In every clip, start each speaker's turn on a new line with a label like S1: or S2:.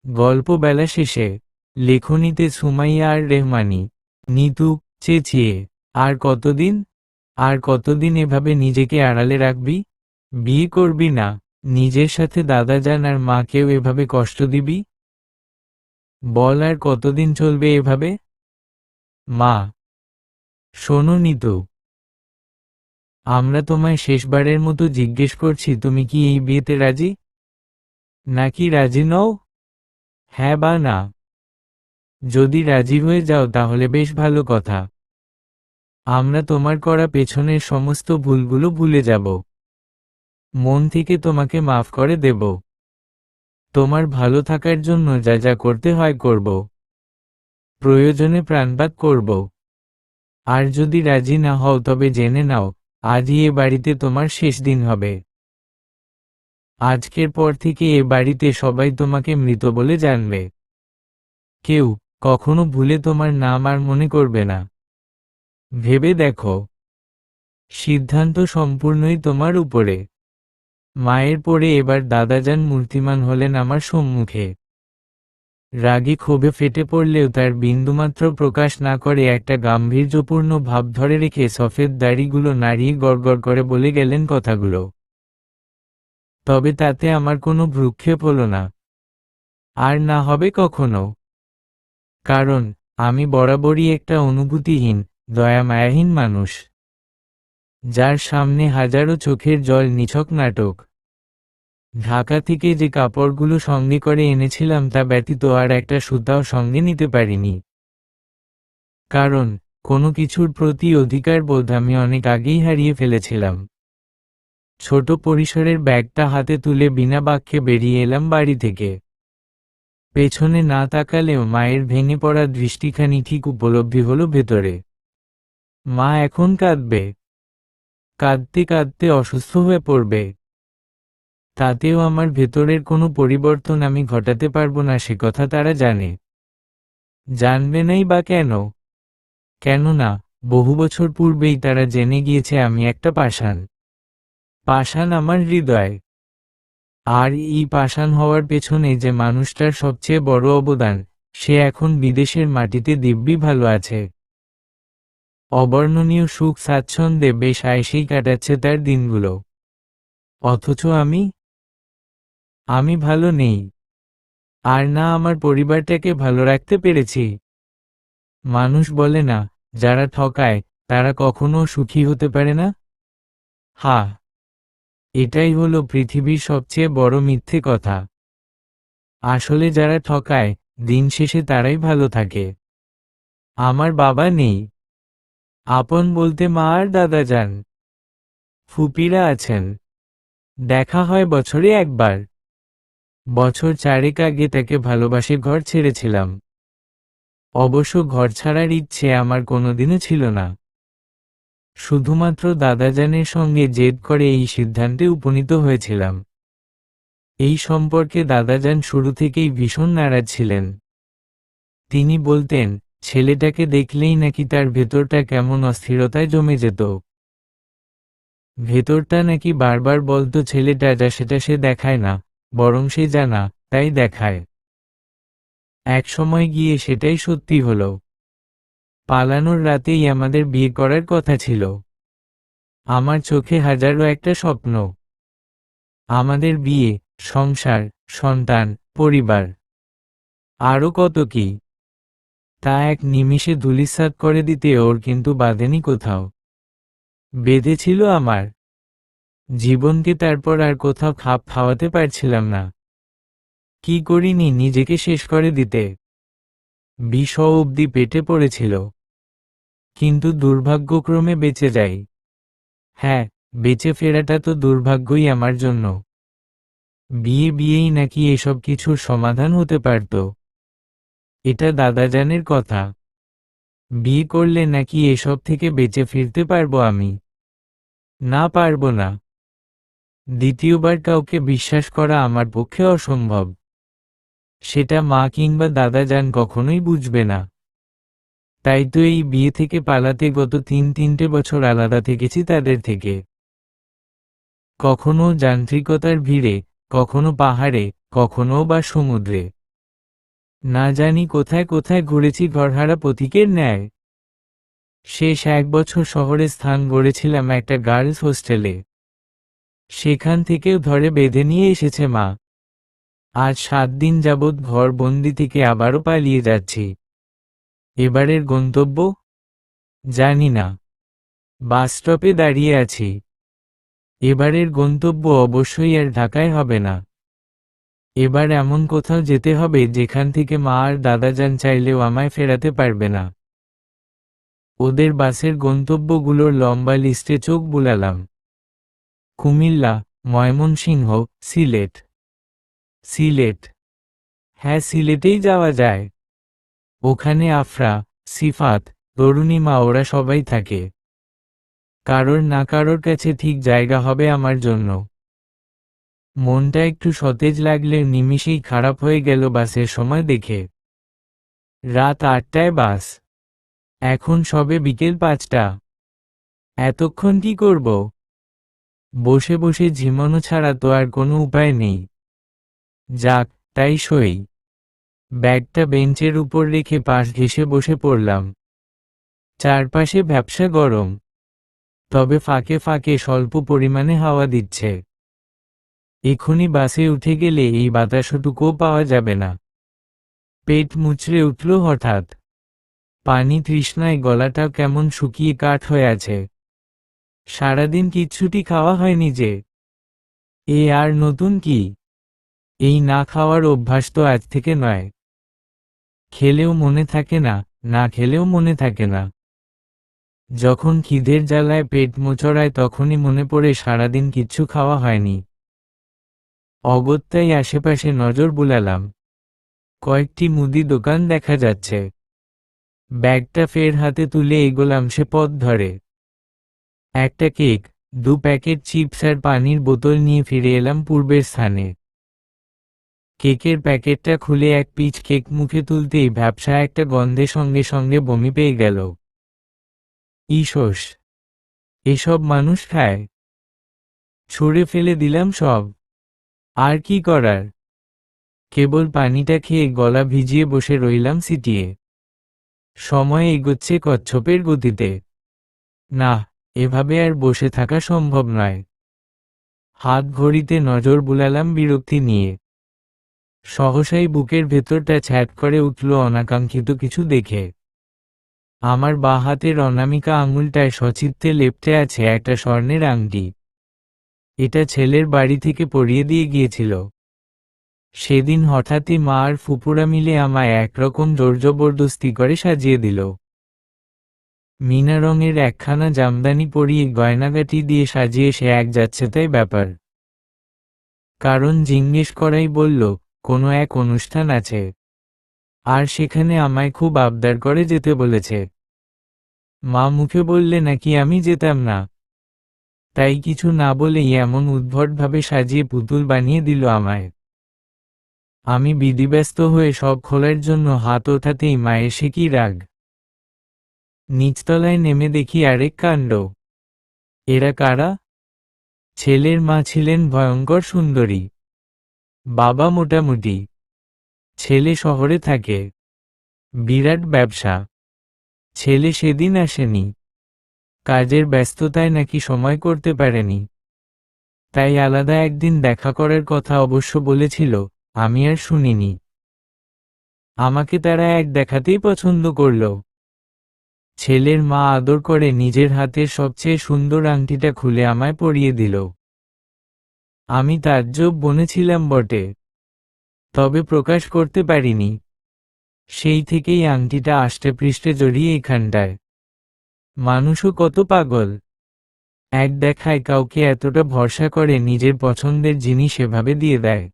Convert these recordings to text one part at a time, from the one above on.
S1: গল্প বেলা শেষে। লেখনীতে সুমাইয়া আর রেহমানি। নিতু চেঁচিয়ে, আর কতদিন? আর কতদিন এভাবে নিজেকে আড়ালে রাখবি? বিয়ে করবি না? নিজের সাথে দাদাজান আর মাকেও এভাবে কষ্ট দিবি? বল, আর কতদিন চলবে এভাবে? মা, শোনো নিতু, আমরা তোমায় শেষবারের মতো জিজ্ঞেস করছি, তুমি কি এই বিয়েতে রাজি? নাকি রাজি নও? হ্যাঁ বা না? যদি রাজি হয়ে যাও তাহলে বেশ ভালো কথা। আমরা তোমার করা পেছনের সমস্ত ভুলগুলো ভুলে যাব। মন থেকে তোমাকে মাফ করে দেব। তোমার ভালো থাকার জন্য যা যা করতে হয় করব। প্রয়োজনে প্রাণপাত করব। আর যদি রাজি না হও তবে জেনে নাও, আজই এ বাড়িতে তোমার শেষ দিন হবে। আজকের পর থেকে এ বাড়িতে সবাই তোমাকে মৃত বলে জানবে। কেউ কখনো ভুলে তোমার নাম আর মনে করবে না। ভেবে দেখো, সিদ্ধান্ত সম্পূর্ণই তোমার উপরে। মায়ের পরে এবার দাদাজান মূর্তিমান হলেন আমার সম্মুখে। রাগে ক্ষোভে ফেটে পড়লেও তার বিন্দুমাত্র প্রকাশ না করে একটা গাম্ভীর্যপূর্ণ ভাব ধরে রেখে সফেদ দাড়িগুলো নাড়িয়ে গড়গড় করে বলে গেলেন কথাগুলো। তবে তাতে আমার কোনো ভ্রুক্ষেপ হলো না। আর না হবে কখনো। কারণ আমি বরাবরই একটা অনুভূতিহীন, দয়ামায়াহীন মানুষ, যার সামনে হাজারো চোখের জল নিছক নাটক। ঢাকা থেকে যে কাপড়গুলো সঙ্গে করে এনেছিলাম তা ব্যতীত আর একটা সুতাও সঙ্গে নিতে পারিনি। কারণ কোনো কিছুর প্রতি অধিকার বোধ আমি অনেক আগেই হারিয়ে ফেলেছিলাম। ছোট পরিসরের ব্যাগটা হাতে তুলে বিনা বাক্যে বেরিয়ে এলাম বাড়ি থেকে। পেছনে না তাকালেও মায়ের ভেঙে পড়া দৃষ্টিখানি ঠিক উপলব্ধি হলো ভেতরে। মা এখন কাঁদবে। কাঁদতে কাঁদতে অসুস্থ হয়ে পড়বে। তাতেও আমার ভেতরের কোনো পরিবর্তন আমি ঘটাতে পারবো না, সে কথা তারা জানে। জানবে নাই বা কেন? কেননা বহু বছর পূর্বেই তারা জেনে গিয়েছে আমি একটা পাষাণ। পাষাণ আমার হৃদয়। আর এই পাষাণ হওয়ার পেছনে যে মানুষটার সবচেয়ে বড় অবদান, সে এখন বিদেশের মাটিতে দিব্যি ভালো আছে। অবর্ণনীয় সুখ স্বাচ্ছন্দ্যে বেশ আয়েসেই কাটাচ্ছে তার দিনগুলো। অথচ আমি ভালো নেই। আর না আমার পরিবারটাকে ভালো রাখতে পেরেছি। মানুষ বলে না, যারা ঠকায় তারা কখনো সুখী হতে পারে না। হা, এটাই হলো পৃথিবীর সবচেয়ে বড় মিথ্যে কথা। আসলে যারা ঠকায় দিন শেষে তারাই ভালো থাকে। আমার বাবা নেই। আপন বলতে মা আর দাদাজান। ফুপিরা আছেন। দেখা হয় বছরে একবার। বছর চারেক আগে তাকে ভালোবাসে ঘর ছেড়েছিলাম। অবশ্য ঘর ছাড়ার ইচ্ছে আমার কোনোদিনও ছিল না। শুধুমাত্র দাদাজানের সঙ্গে জেদ করে এই সিদ্ধান্তে উপনীত হয়েছিলাম। এই সম্পর্কে দাদাজান শুরু থেকেই ভীষণ নারাজ ছিলেন। তিনি বলতেন, ছেলেটাকে দেখলেই নাকি তার ভেতরটা কেমন অস্থিরতায় জমে যেত। ভেতরটা নাকি বারবার বলতো ছেলেটা যা সেটা সে দেখায় না, বরং সে জানা তাই দেখায়। এক সময় গিয়ে সেটাই সত্যি হলো। পালানোর রাতেই আমাদের বিয়ে করার কথা ছিল। আমার চোখে হাজারো একটা স্বপ্ন। আমাদের বিয়ে, সংসার, সন্তান, পরিবার, আরও কত কি। তা এক নিমিষে ধূলিসাৎ করে দিতে ওর কিন্তু বাঁধেনি কোথাও। বেঁধেছিল আমার জীবনকে। তারপর আর কোথাও খাপ খাওয়াতে পারছিলাম না। কি করিনি নিজেকে শেষ করে দিতে। বিষ অবধি পেটে পড়েছিল, কিন্তু দুর্ভাগ্যক্রমে বেঁচে যাই। হ্যাঁ, বেঁচে ফেরাটা তো দুর্ভাগ্যই আমার জন্য। বিয়েই নাকি এসব কিছুর সমাধান হতে পারত। এটা দাদাজানের কথা। বিয়ে করলে নাকি এসব থেকে বেঁচে ফিরতে পারবো আমি। না, পারবো না। দ্বিতীয়বার কাউকে বিশ্বাস করা আমার পক্ষে অসম্ভব। সেটা মা কিংবা দাদাজান কখনোই বুঝবে না। তাই তো এই বিয়ে থেকে পালাতে গত তিনটে বছর আলাদা থেকেছি তাদের থেকে। কখনো যান্ত্রিকতার ভিড়ে, কখনো পাহাড়ে, কখনো বা সমুদ্রে। না জানি কোথায় কোথায় ঘুরেছি ঘরহারা পথিকের ন্যায়। শেষ 1 বছর শহরে স্থান গড়েছিলাম একটা গার্লস হোস্টেলে। সেখান থেকেও ধরে বেঁধে নিয়ে এসেছে মা। আজ 7 দিন যাবৎ ঘর বন্দি থেকে আবারও পালিয়ে যাচ্ছি। এবারের গন্তব্য জানি না। বাস স্টপে দাঁড়িয়ে আছি। এবারের গন্তব্য অবশ্যই আর ঢাকায় হবে না। এবার এমন কোথাও যেতে হবে যেখান থেকে মা আর দাদাজান চাইলেও আমায় ফেরাতে পারবে না। ওদের বাসের গন্তব্যগুলোর লম্বা লিস্টে চোখ বুলালাম। কুমিল্লা, ময়মনসিংহ, সিলেট। সিলেট, হ্যাঁ সিলেটেই যাওয়া যায়। ওখানে আফরা, সিফাত, তরুণীমা ওরা সবাই থাকে। কারোর না কারোর কাছে ঠিক জায়গা হবে আমার জন্য। মনটা একটু সতেজ লাগলে নিমিষেই খারাপ হয়ে গেল বাসের সময় দেখে। রাত 8টায় বাস। এখন সবে বিকেল 5টা। এতক্ষণ কি করব? বসে বসে ঝিমানো ছাড়া তো আর কোনো উপায় নেই। যাক, তাই সই। ব্যাগটা বেঞ্চের উপর রেখে পাশ ঘেঁষে বসে পড়লাম। চারপাশে ভ্যাপসা গরম, তবে ফাঁকে ফাঁকে স্বল্প পরিমাণে হাওয়া দিচ্ছে। এখনই বাসে উঠে গেলে এই বাতাসটুকুও পাওয়া যাবে না। পেট মুচড়ে উঠল হঠাৎ। পানি তৃষ্ণায় গলাটা কেমন শুকিয়ে কাঠ হয়ে আছে। সারাদিন কিচ্ছুটি খাওয়া হয়নি যে। এ আর নতুন কি? এই না খাওয়ার অভ্যাস তো আজ থেকে নয়। খেলেও মনে থাকে না, না খেলেও মনে থাকে না। যখন খিদের জ্বালায় পেট মোচড়ায় তখনই মনে পড়ে সারাদিন কিচ্ছু খাওয়া হয়নি। অগত্যাই আশেপাশে নজর বুলালাম। কয়েকটি মুদি দোকান দেখা যাচ্ছে। ব্যাগটা ফের হাতে তুলে এগোলাম সে পথ ধরে। একটা কেক, 2 প্যাকেট চিপস আর পানির বোতল নিয়ে ফিরে এলাম পূর্বের স্থানে। কেকের প্যাকেটটা খুলে এক পিচ কেক মুখে তুলতেই ভ্যাপসা একটা গন্ধে সঙ্গে সঙ্গে বমি পেয়ে গেল। ইসোস, এসব মানুষ খায়? ছুঁড়ে ফেলে দিলাম সব। আর কি করার? কেবল পানিটা খেয়ে গলা ভিজিয়ে বসে রইলাম সিটিয়ে। সময় এগোচ্ছে কচ্ছপের গতিতে। না, এভাবে আর বসে থাকা সম্ভব নয়। হাত ঘড়িতে নজর বুলালাম বিরক্তি নিয়ে। সহসাই বুকের ভেতরটা ছ্যাট করে উঠল অনাকাঙ্ক্ষিত কিছু দেখে। আমার বাঁ হাতের অনামিকা আঙুলটায় সচিত্তে লেপ্টে আছে একটা স্বর্ণের আংটি। এটা ছেলের বাড়ি থেকে পরিয়ে দিয়ে গিয়েছিল। সেদিন হঠাৎই মা আর ফুপুরা মিলে আমায় একরকম জোরজবরদস্তি করে সাজিয়ে দিল। মিনা রঙের একখানা জামদানি পরিয়ে গয়নাগাটি দিয়ে সাজিয়ে সে এক যাচ্ছেতাই ব্যাপার। কারণ জিজ্ঞেস করাই বলল, কোনো এক অনুষ্ঠান আছে। আর সেখানে আমায় খুব আবদার করে যেতে বলেছে। মা মুখে বললে নাকি আমি যেতাম না। তাই কিছু না বলেই এমন উদ্ভটভাবে সাজিয়ে পুতুল বানিয়ে দিল আমায়। আমি বিধিব্যস্ত হয়ে সব খোলার জন্য হাত ওঠাতেই মায়ের সে কি রাগ। নিচতলায় নেমে দেখি আরেক কাণ্ড। এরা কারা? ছেলের মা ছিলেন ভয়ঙ্কর সুন্দরী। বাবা মোটামুটি। ছেলে শহরে থাকে। বিরাট ব্যবসা। ছেলে সেদিন আসেনি। কাজের ব্যস্ততায় নাকি সময় করতে পারেনি। তাই আলাদা একদিন দেখা করার কথা অবশ্য বলেছিল, আমি আর শুনিনি। আমাকে তারা এক দেখাতেই পছন্দ করল। ছেলের মা আদর করে নিজের হাতের সবচেয়ে সুন্দর আংটিটা খুলে আমায় পরিয়ে দিল। আমি তাজ্জব বনেছিলাম বটে, তবে প্রকাশ করতে পারিনি। সেই থেকেই আংটিটা আষ্টেপৃষ্ঠে জড়িয়ে এখানটায়। মানুষও কত পাগল! এক দেখায় কাউকে এতটা ভরসা করে নিজের পছন্দের জিনিস এভাবে দিয়ে দেয়।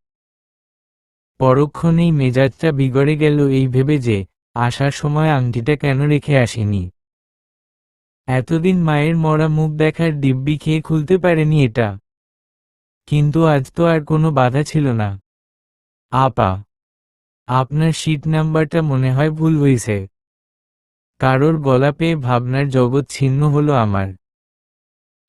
S1: পরক্ষণেই মেজাজটা বিগড়ে গেল এই ভেবে যে, আসার সময় আংটিটা কেন রেখে আসিনি। এতদিন মায়ের মরা মুখ দেখার দিব্যি খেয়ে খুলতে পারেনি এটা। কিন্তু আজ তো আর কোনো বাধা ছিল না। আপা, আপনার সিট নাম্বারটা মনে হয় ভুল হইছে। কারোর গলা পেয়ে ভাবনার জগৎ ছিন্ন হলো আমার।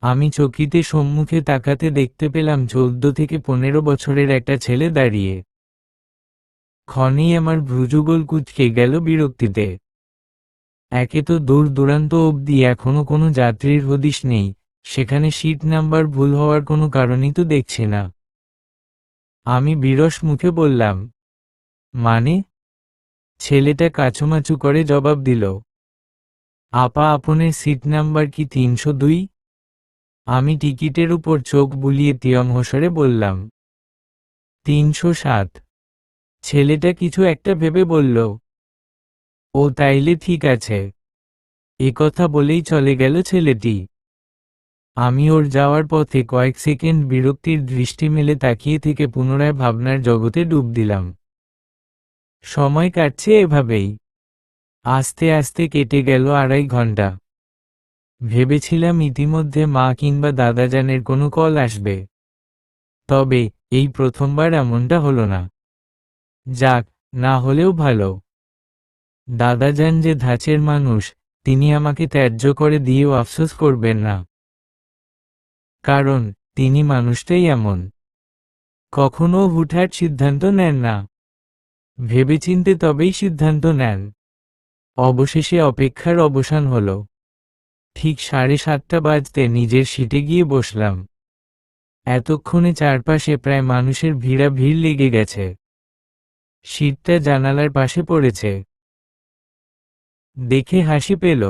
S1: আমি চকিতে সম্মুখে তাকাতে দেখতে পেলাম 14 থেকে 15 বছরের একটা ছেলে দাঁড়িয়ে। ক্ষণেই আমার ভ্রুযুগল কুঁচকে গেল বিরক্তিতে। একে তো দূর দূরান্ত অবধি এখনো কোনো যাত্রীর হদিশ নেই, সেখানে সিট নাম্বার ভুল হওয়ার কোনো কারণই তো দেখছি না। আমি বিরস মুখে বললাম, মানে? ছেলেটা কাচুমাচু করে জবাব দিল, আপা আপনের সিট নাম্বার কি 302? আমি টিকিটের উপর চোখ বুলিয়ে তিয়ংহস্বরে বললাম, 307। ছেলেটা কিছু একটা ভেবে বলল, ও তাইলে ঠিক আছে। একথা বলেই চলে গেল ছেলেটি। আমি ওর যাওয়ার পথে কয়েক সেকেন্ড বিরক্তির দৃষ্টি মেলে তাকিয়ে থেকে পুনরায় ভাবনার জগতে ডুব দিলাম। সময় কাটছে এভাবেই। আস্তে আস্তে কেটে গেল 2.5 ঘন্টা। ভেবেছিলাম ইতিমধ্যে মা কিংবা দাদাজানের কোনো কল আসবে। তবে এই প্রথমবার এমনটা হলো না। যাক, না হলেও ভালো। দাদাজান যে ধাঁচের মানুষ, তিনি আমাকে ত্যায্য করে দিয়েও আফসোস করবেন না। কারণ তিনি মানুষটাই এমন, কখনো হুটহাট সিদ্ধান্ত নেন না, ভেবেচিন্তে তবেই সিদ্ধান্ত নেন। অবশেষে অপেক্ষার অবসান হলো। ঠিক 7:30 বাজতে নিজের সিটে গিয়ে বসলাম। এতক্ষণে চারপাশে প্রায় মানুষের ভিড়াভিড় লেগে গেছে। সিটটা জানালার পাশে পড়েছে দেখে হাসি পেল।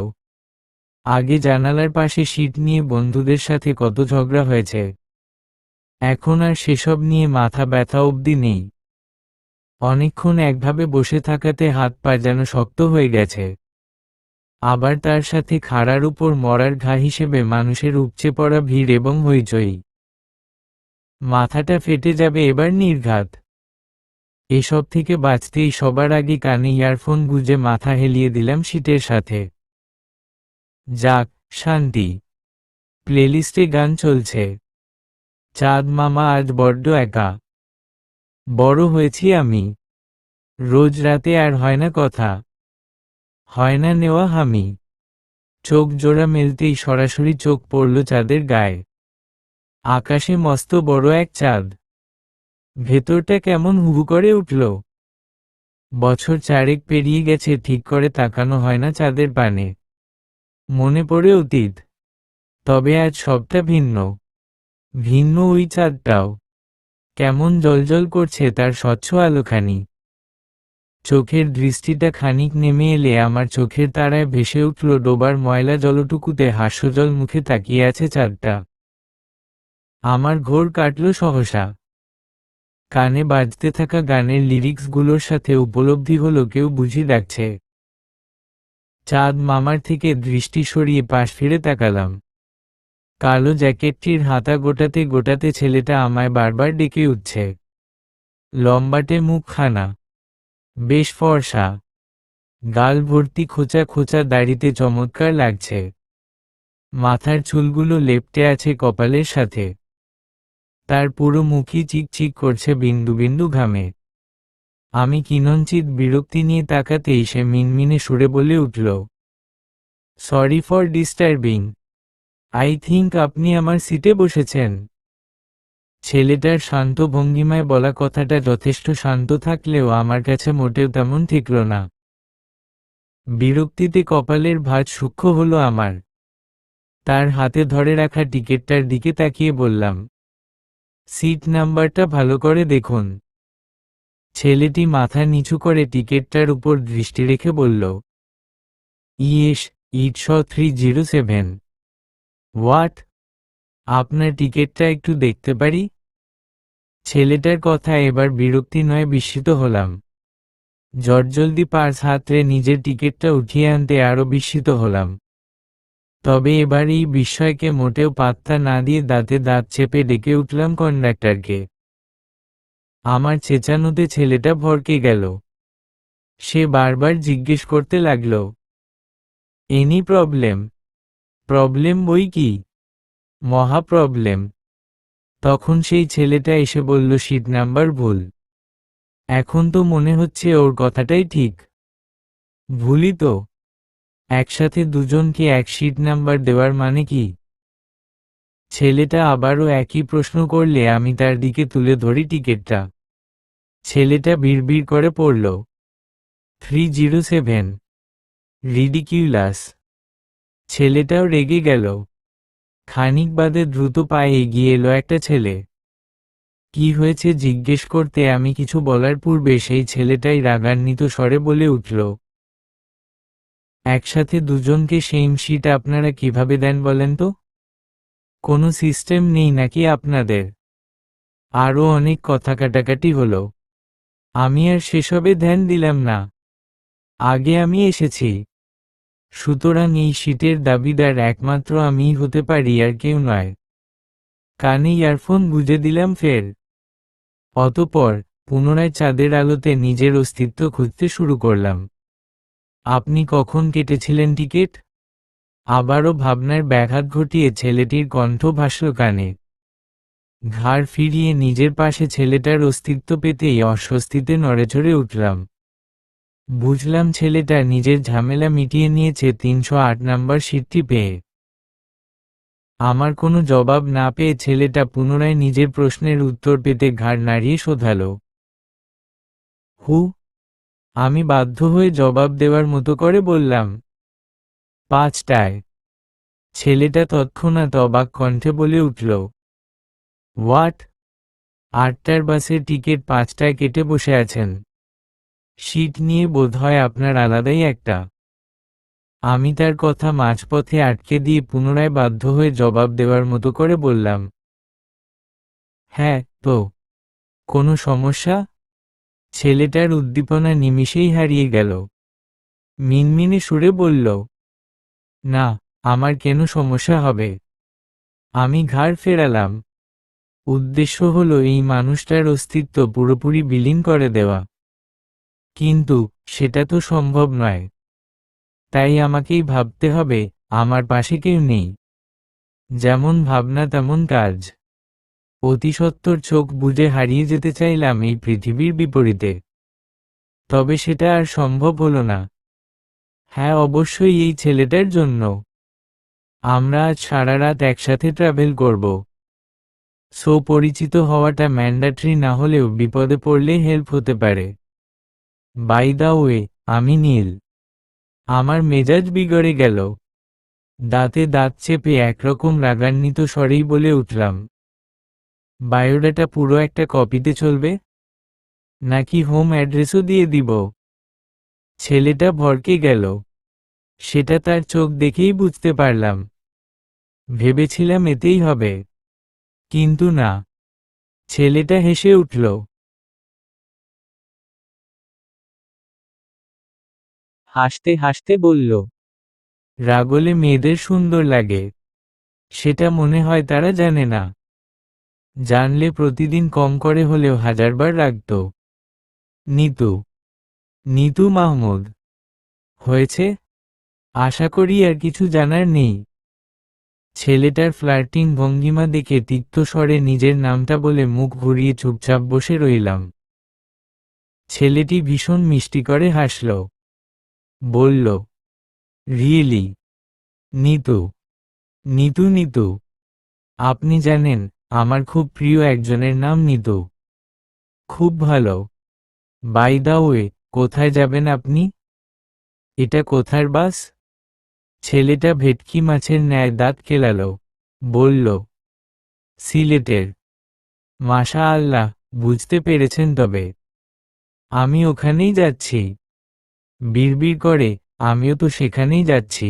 S1: আগে জানালার পাশে সিট নিয়ে বন্ধুদের সাথে কত ঝগড়া হয়েছে, এখন আর সেসব নিয়ে মাথা ব্যথা অবধি নেই। অনেকক্ষণ একভাবে বসে থাকাতে হাত পা যেন শক্ত হয়ে গেছে। আবার তার সাথে খাড়ার উপর মরার ঘা হিসেবে মানুষের উপচে পড়া ভিড় এবং হইচই। মাথাটা ফেটে যাবে এবার নির্ঘাত। এসব থেকে বাঁচতেই সবার আগে কানে ইয়ারফোন গুঁজে মাথা হেলিয়ে দিলাম সিটের সাথে। যাক, শান্তি। প্লেলিস্টে গান চলছে। চাঁদ মামা আজ বড্ড একা। বড় হয়েছি আমি। রোজ রাতে আর হয় না কথা, হয় না নেওয়া হামি। চোখ জোড়া মেলতেই সরাসরি চোখ পড়ল চাঁদের গায়ে। আকাশে মস্ত বড় এক চাঁদ। ভেতরটা কেমন হুহু করে উঠল। বছর 4 পেরিয়ে গেছে, ঠিক করে তাকানো হয় না চাঁদের পানে। মনে পড়ে অতীত। তবে আজ সবটা ভিন্ন। ভিন্ন ওই চাঁদটাও কেমন জ্বলজ্বল করছে তার স্বচ্ছ আলোখানি। চোখের দৃষ্টিটা খানিক নেমে এলে আমার চোখের তারায় ভেসে উঠল ডোবার ময়লা জলটুকুতে হাস্যজল মুখে তাকিয়ে আছে চাঁদটা। আমার ঘোর কাটল সহসা। কানে বাজতে থাকা গানের লিরিক্সগুলোর সাথে উপলব্ধি হলো কেউ বুঝি ডাকছে। চাঁদ মামার থেকে দৃষ্টি সরিয়ে পাশ ফিরে তাকালাম। কালো জ্যাকেটটির হাতা গোটাতে গোটাতে ছেলেটা আমায় বারবার ডেকে উঠছে। লম্বাটে মুখখানা, বেশ ফর্সা, গাল ভর্তি খোঁচা খোঁচা দাড়িতে চমৎকার লাগছে। মাথার চুলগুলো লেপ্টে আছে কপালের সাথে। তার পুরো মুখই চিকচিক করছে বিন্দু বিন্দু ঘামে। আমি কিঞ্চিৎ বিরক্তি নিয়ে তাকাতেই সে মিনমিনে সুরে বলে উঠল, sorry for disturbing. I think আপনি আমার সিটে বসেছেন। ছেলেটার শান্ত ভঙ্গিমায় বলা কথাটা যথেষ্ট শান্ত থাকলেও আমার কাছে মোটেও তেমন ঠেকল না। বিরক্তিতে কপালের ভাঁজ সূক্ষ্ম হলো আমার। তার হাতে ধরে রাখা টিকিটটার দিকে তাকিয়ে বললাম, সিট নাম্বারটা ভালো করে দেখুন। ছেলেটি মাথা নিচু করে টিকিটটার উপর দৃষ্টি রেখে বলল, ইয়েস, ইটস 307। হোয়াট? আপনার টিকিটটা একটু দেখতে পারি? ছেলেটার কথা এবার বিরক্তি নয় বিস্মিত হলাম। জলদি পার্স হাতড়ে নিজের টিকিটটা উঠিয়ে আনতে আরও বিস্মিত হলাম। তবে এবার এই বিস্ময়কে মোটেও পাত্তা না দিয়ে দাঁতে দাঁত চেপে ডেকে উঠলাম কন্ডাক্টরকে। আমার চেঁচানোতে ছেলেটা ভড়কে গেল। সে বারবার জিজ্ঞেস করতে লাগল, এনি প্রবলেম? প্রবলেম বই কি, মহা প্রবলেম। তখন সেই ছেলেটা এসে বলল সিট নাম্বার ভুল। এখন তো মনে হচ্ছে ওর কথাটাই ঠিক। ভুলই তো। একসাথে দুজনকে এক সিট নাম্বার দেওয়ার মানে কি? ছেলেটা আবারও একই প্রশ্ন করলে আমি তার দিকে তুলে ধরি টিকিটটা। ছেলেটা বিড়বিড় করে পড়ল, 307, রিডিকিউলাস। ছেলেটাও রেগে গেল। খানিক বাদে দ্রুত পায়ে এগিয়ে এলো একটা ছেলে। কি হয়েছে জিজ্ঞেস করতে আমি কিছু বলার পূর্বে সেই ছেলেটাই রাগান্বিত স্বরে বলে উঠল, একসাথে দুজনকে সেম শিট আপনারা কিভাবে দেন বলেন তো? কোনো সিস্টেম নেই নাকি আপনাদের? আরও অনেক কথা কাটাকাটি হলো। আমি আর সেসবে ধ্যান দিলাম না। আগে আমি এসেছি, সুতরাং এই শিটের দাবিদার একমাত্র আমিই হতে পারি, আর কেউ নয়। কানে ইয়ারফোন গুঁজে দিলাম ফের। অতঃপর পুনরায় চাঁদের আলোতে নিজের অস্তিত্ব খুঁজতে শুরু করলাম। আপনি কখন কেটেছিলেন টিকিট? আবারও ভাবনার ব্যাঘাত ঘটিয়ে ছেলেটির কণ্ঠ ভাসল কানে। ঘাড় ফিরিয়ে নিজের পাশে ছেলেটার অস্তিত্ব পেতেই অস্বস্তিতে নড়েচড়ে উঠলাম। বুঝলাম ছেলেটা নিজের ঝামেলা মিটিয়ে নিয়েছে 308 নাম্বার সিটটি পেয়ে। আমার কোনো জবাব না পেয়ে ছেলেটা পুনরায় নিজের প্রশ্নের উত্তর পেতে ঘাড় নাড়িয়ে শোধাল, হু? আমি বাধ্য হয়ে জবাব দেওয়ার মতো করে বললাম, 5টায়। ছেলেটা তৎক্ষণাৎ অবাক কণ্ঠে বলে উঠল, হোয়াট? 8টার বাসের টিকিট 5টায় কেটে বসে আছেন? সিট নিয়ে বোধহয় আপনার আলাদাই একটা। আমি তার কথা মাঝপথে আটকে দিয়ে পুনরায় বাধ্য হয়ে জবাব দেওয়ার মতো করে বললাম, হ্যাঁ তো, কোনো সমস্যা? ছেলেটার উদ্দীপনা নিমিষেই হারিয়ে গেল। মিনমিনে সুরে বলল, না, আমার কেন সমস্যা হবে? আমি ঘাড় ফেরালাম। উদ্দেশ্য হলো এই মানুষটার অস্তিত্ব পুরোপুরি বিলীন করে দেওয়া। কিন্তু সেটা তো সম্ভব নয়। তাই আমাকেই ভাবতে হবে আমার পাশে কেউ নেই। যেমন ভাবনা তেমন কাজ। অতিসত্বর চোখ বুজে হারিয়ে যেতে চাইলাম এই পৃথিবীর বিপরীতে। তবে সেটা আর সম্ভব হলো না। হ্যাঁ, অবশ্যই এই ছেলেটার জন্য। আমরা আজ সারা রাত একসাথে ট্রাভেল করব। সো পরিচিত হওয়াটা ম্যান্ডেটরি না হলেও বিপদে পড়লে হেল্প হতে পারে। বাই দা ওয়ে, আমি নীল। আমার মেজাজ বিগড়ে গেল। দাঁতে দাঁত চেপে একরকম রাগান্বিত স্বরেই বলে উঠলাম, বায়োডাটা পুরো একটা কপিতে চলবে? নাকি হোম অ্যাড্রেসও দিয়ে দিব? ছেলেটা ভড়কে গেল। সেটা তার চোখ দেখেই বুঝতে পারলাম। ভেবেছিলাম এতেই হবে, কিন্তু না। ছেলেটা হেসে উঠল। হাসতে হাসতে বলল, রাগলে মেয়েদের সুন্দর লাগে, সেটা মনে হয় তারা জানে না। জানলে প্রতিদিন কম করে হলেও 1000বার রাগত। নিতু, নিতু মাহমুদ। হয়েছে? আশা করি আর কিছু জানার নেই। ছেলেটার ফ্লার্টিং ভঙ্গিমা দেখে তিক্ত স্বরে নিজের নামটা বলে মুখ ঘুরিয়ে চুপচাপ বসে রইলাম। ছেলেটি ভীষণ মিষ্টি করে হাসল। বলল, রিয়েলি? নিতু, নিতু নিতু। আপনি জানেন, আমার খুব প্রিয় একজনের নাম নিতু। খুব ভালো। বাই দা ওয়ে, কোথায় যাবেন আপনি? এটা কোথার বাস? ছেলেটা ভেটকি মাছের ন্যায় দাঁত কেলাল। বলল, সিলেটের। মাশা আল্লাহ, বুঝতে পেরেছেন তবে। আমি ওখানেই যাচ্ছি। বিড়বিড় করে, আমিও তো সেখানেই যাচ্ছি।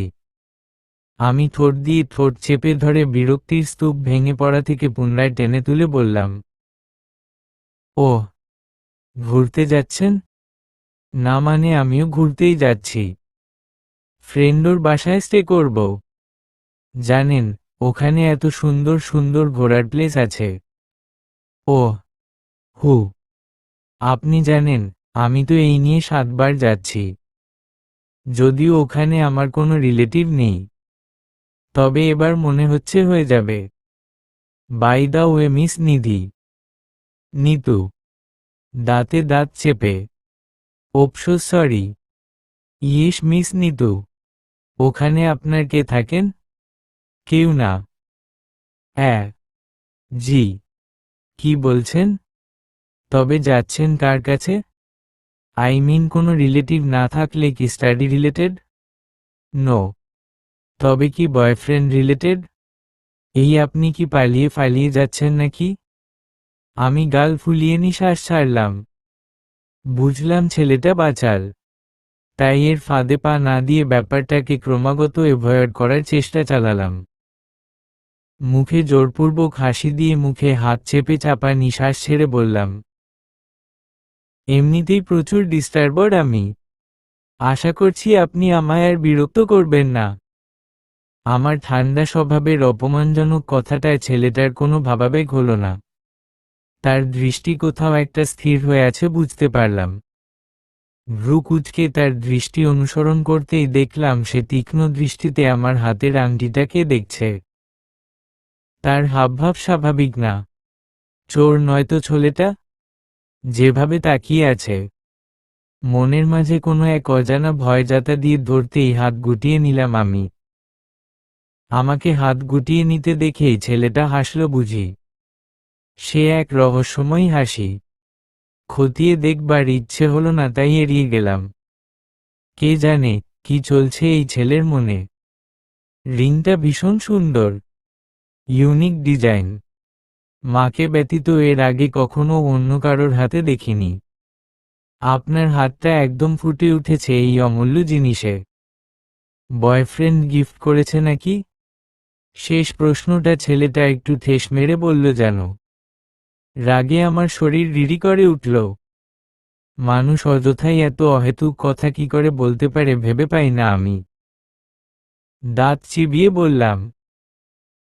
S1: আমি ঠোঁট দিয়ে ঠোঁট চেপে ধরে বিরক্তির স্তূপ ভেঙে পড়া থেকে পুনরায় টেনে তুলে বললাম, ওহ, ঘুরতে যাচ্ছেন? না মানে আমিও ঘুরতেই যাচ্ছি। ফ্রেন্ডোর বাসায় স্টে করব। জানেন, ওখানে এত সুন্দর সুন্দর ঘোরার প্লেস আছে। ওহ, হু। আপনি জানেন, আমি তো এই নিয়ে 7বার যাচ্ছি। যদিও ওখানে আমার কোনো রিলেটিভ নেই। তবে এবার মনে হচ্ছে হয়ে যাবে। বাই দা ওয়ে মিস নিধি। নিতু, দাঁতে দাঁত চেপে। ওপসো সরি। Yes miss Nitu. ওখানে আপনার কে থাকেন? কেউ না। হ্যাঁ। জি। কি বলছেন? তবে যাচ্ছেন কার কাছে? আই মিন কোনো রিলেটিভ না থাকলে কি স্টাডি রিলেটেড? নো। তবে কি বয়ফ্রেন্ড রিলেটেড? এই আপনি কি পালিয়ে ফালিয়ে যাচ্ছেন নাকি? আমি গাল ফুলিয়ে নিঃশ্বাস ছাড়লাম। বুঝলাম ছেলেটা বাচাল, তাই এর ফাঁদে পা না দিয়ে ব্যাপারটাকে ক্রমাগত এভয়েড করার চেষ্টা চালালাম। মুখে জোরপূর্বক হাসি দিয়ে মুখে হাত চেপে চাপা নিঃশ্বাস ছেড়ে বললাম, এমনিতেই প্রচুর ডিস্টার্বড আমি। আশা করছি আপনি আমায় আর বিরক্ত করবেন না। আমার ঠান্ডা স্বভাবের অপমানজনক কথাটায় ছেলেটার কোনো ভাবাবেগ হলো না। তার দৃষ্টি কোথাও একটা স্থির হয়ে আছে বুঝতে পারলাম। ভ্রু কুঁচকে তার দৃষ্টি অনুসরণ করতেই দেখলাম সে তীক্ষ্ণ দৃষ্টিতে আমার হাতের আংটিটাকে দেখছে। তার হাবভাব স্বাভাবিক না। চোর নয়তো ছেলেটা? যেভাবে তাকিয়ে আছে, মনের মাঝে কোনো এক অজানা ভয় যাতা দিয়ে ধরতেই হাত গুটিয়ে নিলাম আমি। আমাকে হাত গুটিয়ে নিতে দেখেই ছেলেটা হাসল বুঝি। সে এক রহস্যময় হাসি। খতিয়ে দেখবার ইচ্ছে হলো না তাই এড়িয়ে গেলাম। কে জানে কি চলছে এই ছেলের মনে। রিংটা ভীষণ সুন্দর, ইউনিক ডিজাইন। মাকে ব্যতীত এর আগে কখনো অন্য কারোর হাতে দেখিনি। আপনার হাতটা একদম ফুটে উঠেছে এই অমূল্য জিনিসে। বয়ফ্রেন্ড গিফট করেছে নাকি? শেষ প্রশ্নটা ছেলেটা একটু ঠেস মেরে বলল যেন। রাগে আমার শরীর রিরি করে উঠল। মানুষ অযথাই এত অহেতুক কথা কি করে বলতে পারে ভেবে পাই না আমি। দাঁত চিবিয়ে বললাম,